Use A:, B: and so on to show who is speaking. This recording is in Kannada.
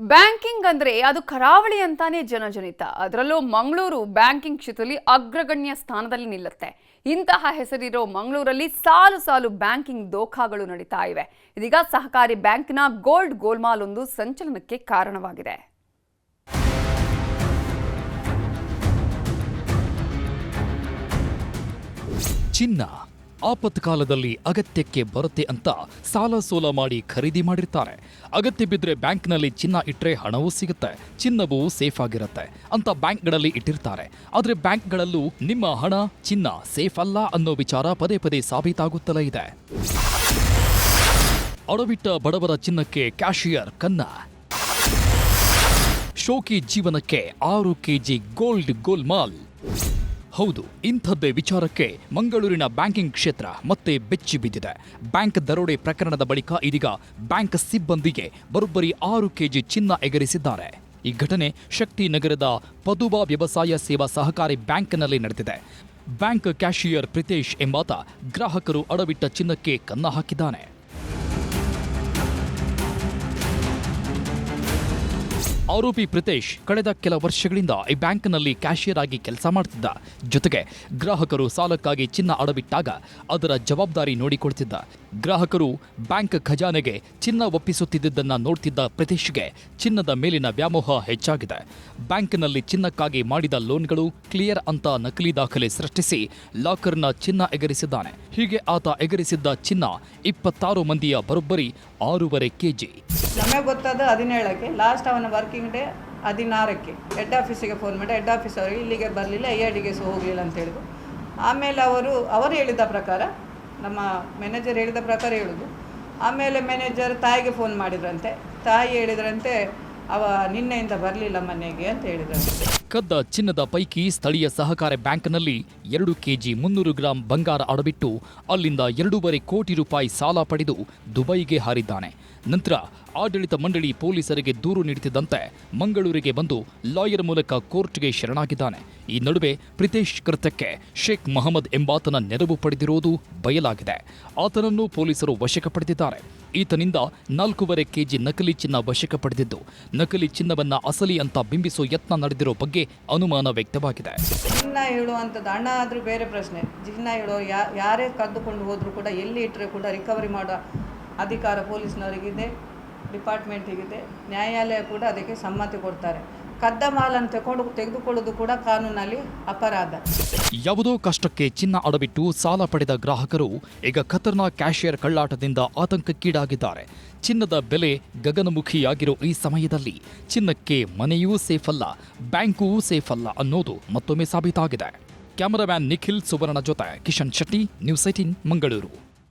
A: ಬ್ಯಾಂಕಿಂಗ್ ಅಂದ್ರೆ ಅದು ಕರಾವಳಿ ಅಂತಾನೆ ಜನಜನಿತ. ಅದರಲ್ಲೂ ಮಂಗಳೂರು ಬ್ಯಾಂಕಿಂಗ್ ಕ್ಷೇತ್ರದಲ್ಲಿ ಅಗ್ರಗಣ್ಯ ಸ್ಥಾನದಲ್ಲಿ ನಿಲ್ಲುತ್ತೆ. ಇಂತಹ ಹೆಸರಿರೋ ಮಂಗಳೂರಲ್ಲಿ ಸಾಲು ಸಾಲು ಬ್ಯಾಂಕಿಂಗ್ ದೋಖಾಗಳು ನಡೀತಾ ಇವೆ. ಇದೀಗ ಸಹಕಾರಿ ಬ್ಯಾಂಕ್ನ ಗೋಲ್ಡ್ ಗೋಲ್ಮಾಲ್ ಒಂದು ಸಂಚಲನಕ್ಕೆ ಕಾರಣವಾಗಿದೆ.
B: ಚಿನ್ನ ಆಪತ್ಕಾಲದಲ್ಲಿ ಅಗತ್ಯಕ್ಕೆ ಬರುತ್ತೆ ಅಂತ ಸಾಲ ಸೋಲ ಮಾಡಿ ಖರೀದಿ ಮಾಡಿರ್ತಾರೆ. ಅಗತ್ಯ ಬಿದ್ದರೆ ಬ್ಯಾಂಕ್ನಲ್ಲಿ ಚಿನ್ನ ಇಟ್ಟರೆ ಹಣವೂ ಸಿಗುತ್ತೆ, ಚಿನ್ನವೂ ಸೇಫ್ ಆಗಿರುತ್ತೆ ಅಂತ ಬ್ಯಾಂಕ್ಗಳಲ್ಲಿ ಇಟ್ಟಿರ್ತಾರೆ. ಆದರೆ ಬ್ಯಾಂಕ್ಗಳಲ್ಲೂ ನಿಮ್ಮ ಹಣ ಚಿನ್ನ ಸೇಫ್ ಅಲ್ಲ ಅನ್ನೋ ವಿಚಾರ ಪದೇ ಪದೇ ಸಾಬೀತಾಗುತ್ತಲೇ ಇದೆ. ಅಡವಿಟ್ಟ ಬಡವರ ಚಿನ್ನಕ್ಕೆ ಕ್ಯಾಶಿಯರ್ ಕನ್ನ, ಶೋಕಿ ಜೀವನಕ್ಕೆ 6 ಕೆಜಿ ಗೋಲ್ಡ್ ಗೋಲ್ಮಾಲ್. ಹೌದು, ಇಂಥದ್ದೇ ವಿಚಾರಕ್ಕೆ ಮಂಗಳೂರಿನ ಬ್ಯಾಂಕಿಂಗ್ ಕ್ಷೇತ್ರ ಮತ್ತೆ ಬೆಚ್ಚಿ ಬಿದ್ದಿದೆ. ಬ್ಯಾಂಕ್ ದರೋಡೆ ಪ್ರಕರಣದ ಬಳಿಕ ಇದೀಗ ಬ್ಯಾಂಕ್ ಸಿಬ್ಬಂದಿಗೆ ಬರೋಬ್ಬರಿ 6 ಕೆಜಿ ಚಿನ್ನ ಎಗರಿಸಿದ್ದಾರೆ. ಈ ಘಟನೆ ಶಕ್ತಿ ನಗರದ ಪದುಬಾ ವ್ಯವಸಾಯ ಸೇವಾ ಸಹಕಾರಿ ಬ್ಯಾಂಕ್ನಲ್ಲಿ ನಡೆದಿದೆ. ಬ್ಯಾಂಕ್ ಕ್ಯಾಶಿಯರ್ ಪ್ರಿತೇಶ್ ಎಂಬಾತ ಗ್ರಾಹಕರು ಅಡವಿಟ್ಟ ಚಿನ್ನಕ್ಕೆ ಕನ್ನ ಹಾಕಿದ್ದಾನೆ. ಆರೋಪಿ ಪ್ರಿತೇಶ್ ಕಳೆದ ಕೆಲ ವರ್ಷಗಳಿಂದ ಈ ಬ್ಯಾಂಕ್ನಲ್ಲಿ ಕ್ಯಾಶಿಯರ್ ಆಗಿ ಕೆಲಸ ಮಾಡ್ತಿದ್ದ. ಜೊತೆಗೆ ಗ್ರಾಹಕರು ಸಾಲಕ್ಕಾಗಿ ಚಿನ್ನ ಅಡವಿಟ್ಟಾಗ ಅದರ ಜವಾಬ್ದಾರಿ ನೋಡಿಕೊಳ್ತಿದ್ದ. ಗ್ರಾಹಕರು ಬ್ಯಾಂಕ್ ಖಜಾನೆಗೆ ಚಿನ್ನ ಒಪ್ಪಿಸುತ್ತಿದ್ದನ್ನ ನೋಡ್ತಿದ್ದ ಪ್ರಿತೇಶ್ಗೆ ಚಿನ್ನದ ಮೇಲಿನ ವ್ಯಾಮೋಹ ಹೆಚ್ಚಾಗಿದೆ. ಬ್ಯಾಂಕ್ನಲ್ಲಿ ಚಿನ್ನಕ್ಕಾಗಿ ಮಾಡಿದ ಲೋನ್ಗಳು ಕ್ಲಿಯರ್ ಅಂತ ನಕಲಿ ದಾಖಲೆ ಸೃಷ್ಟಿಸಿ ಲಾಕರ್ನ ಚಿನ್ನ ಎಗರಿಸಿದ್ದಾನೆ. ಹೀಗೆ ಆತ ಎಗರಿಸಿದ್ದ ಚಿನ್ನ 26 ಮಂದಿಯ ಬರೋಬ್ಬರಿ 6.5 ಕೆಜಿ.
C: ನಮಗೆ ಗೊತ್ತಾದ 17ಕ್ಕೆ, ಲಾಸ್ಟ್ ಅವನ ವರ್ಕಿಂಗ್ ಡೇ 16ಕ್ಕೆ ಹೆಡ್ ಆಫೀಸಿಗೆ ಫೋನ್ ಮಾಡಿ ಹೆಡ್ ಆಫೀಸ್ ಅವರಿಗೆ ಇಲ್ಲಿಗೆ ಬರಲಿಲ್ಲ, ERDಗೆ ಹೋಗಲಿಲ್ಲ ಅಂತ ಹೇಳಿದ್ರು. ಆಮೇಲೆ ಅವರು ಹೇಳಿದ ಪ್ರಕಾರ, ನಮ್ಮ ಮ್ಯಾನೇಜರ್ ಹೇಳಿದ ಪ್ರಕಾರ ಹೇಳೋದು. ಆಮೇಲೆ ಮ್ಯಾನೇಜರ್ ತಾಯಿಗೆ ಫೋನ್ ಮಾಡಿದ್ರಂತೆ. ತಾಯಿ ಹೇಳಿದ್ರಂತೆ ಅವ ನಿನ್ನೆಯಿಂದ ಬರಲಿಲ್ಲ ಮನೆಗೆ ಅಂತ ಹೇಳಿದ್ರಂತೆ.
B: ಕದ್ದ ಚಿನ್ನದ ಪೈಕಿ ಸ್ಥಳೀಯ ಸಹಕಾರ ಬ್ಯಾಂಕ್ನಲ್ಲಿ 2 ಕೆಜಿ 300 ಗ್ರಾಂ ಬಂಗಾರ ಅಡವಿಟ್ಟು ಅಲ್ಲಿಂದ 2.5 ಕೋಟಿ ರೂಪಾಯಿ ಸಾಲ ಪಡೆದು ದುಬೈಗೆ ಹಾರಿದ್ದಾನೆ. ನಂತರ ಆಡಳಿತ ಮಂಡಳಿ ಪೊಲೀಸರಿಗೆ ದೂರು ನೀಡುತ್ತಿದ್ದಂತೆ ಮಂಗಳೂರಿಗೆ ಬಂದು ಲಾಯರ್ ಮೂಲಕ ಕೋರ್ಟ್ಗೆ ಶರಣಾಗಿದ್ದಾನೆ. ಈ ನಡುವೆ ಪ್ರಿತೇಶ್ ಕೃತ್ಯಕ್ಕೆ ಶೇಖ್ ಮಹಮ್ಮದ್ ಎಂಬಾತನ ನೆರವು ಪಡೆದಿರುವುದು ಬಯಲಾಗಿದೆ. ಆತನನ್ನು ಪೊಲೀಸರು ವಶಕ್ಕೆ ಪಡೆದಿದ್ದಾರೆ. ಈತನಿಂದ 4.5 ಕೆಜಿ ನಕಲಿ ಚಿನ್ನ ವಶಕ್ಕೆ ಪಡೆದಿದ್ದು, ನಕಲಿ ಚಿನ್ನವನ್ನ ಅಸಲಿ ಅಂತ ಬಿಂಬಿಸೋ ಯತ್ನ ನಡೆದಿರೋ ಬಗ್ಗೆ ಅನುಮಾನ ವ್ಯಕ್ತವಾಗಿದೆ.
C: ಚಿನ್ನ ಹೇಳುವಂಥದ್ದು ಹಣ ಆದರೂ ಬೇರೆ ಪ್ರಶ್ನೆ. ಚಿನ್ನ ಹೇಳೋ ಯಾರೇ ಕದ್ದುಕೊಂಡು ಹೋದರೂ ಕೂಡ ಎಲ್ಲಿ ಇಟ್ಟರೆ ಕೂಡ ರಿಕವರಿ ಮಾಡೋ ಅಧಿಕಾರ ಪೊಲೀಸ್ನವರಿಗಿದೆ, ಡಿಪಾರ್ಟ್ಮೆಂಟಿಗಿದೆ, ನ್ಯಾಯಾಲಯ ಕೂಡ ಅದಕ್ಕೆ ಸಮ್ಮತಿ ಕೊಡ್ತಾರೆ. ಕದ್ದ ಮಾಲನ್ನು ತೆಗೆದುಕೊಳ್ಳೋದು ಕೂಡ ಕಾನೂನಲ್ಲಿ ಅಪರಾಧ.
B: ಯಾವುದೋ ಕಷ್ಟಕ್ಕೆ ಚಿನ್ನ ಅಡವಿಟ್ಟು ಸಾಲ ಪಡೆದ ಗ್ರಾಹಕರು ಈಗ ಖತರ್ನಾಕ್ ಕ್ಯಾಶಿಯರ್ ಕಳ್ಳಾಟದಿಂದ ಆತಂಕಕ್ಕೀಡಾಗಿದ್ದಾರೆ. ಚಿನ್ನದ ಬೆಲೆ ಗಗನಮುಖಿಯಾಗಿರೋ ಈ ಸಮಯದಲ್ಲಿ ಚಿನ್ನಕ್ಕೆ ಮನೆಯೂ ಸೇಫ್ ಅಲ್ಲ, ಬ್ಯಾಂಕೂ ಸೇಫ್ ಅಲ್ಲ ಅನ್ನೋದು ಮತ್ತೊಮ್ಮೆ ಸಾಬೀತಾಗಿದೆ. ಕ್ಯಾಮರಾಮ್ಯಾನ್ ನಿಖಿಲ್ ಸುವರ್ಣ ಜೊತೆ ಕಿಶನ್ ಶೆಟ್ಟಿ, ನ್ಯೂಸ್ 18 ಮಂಗಳೂರು.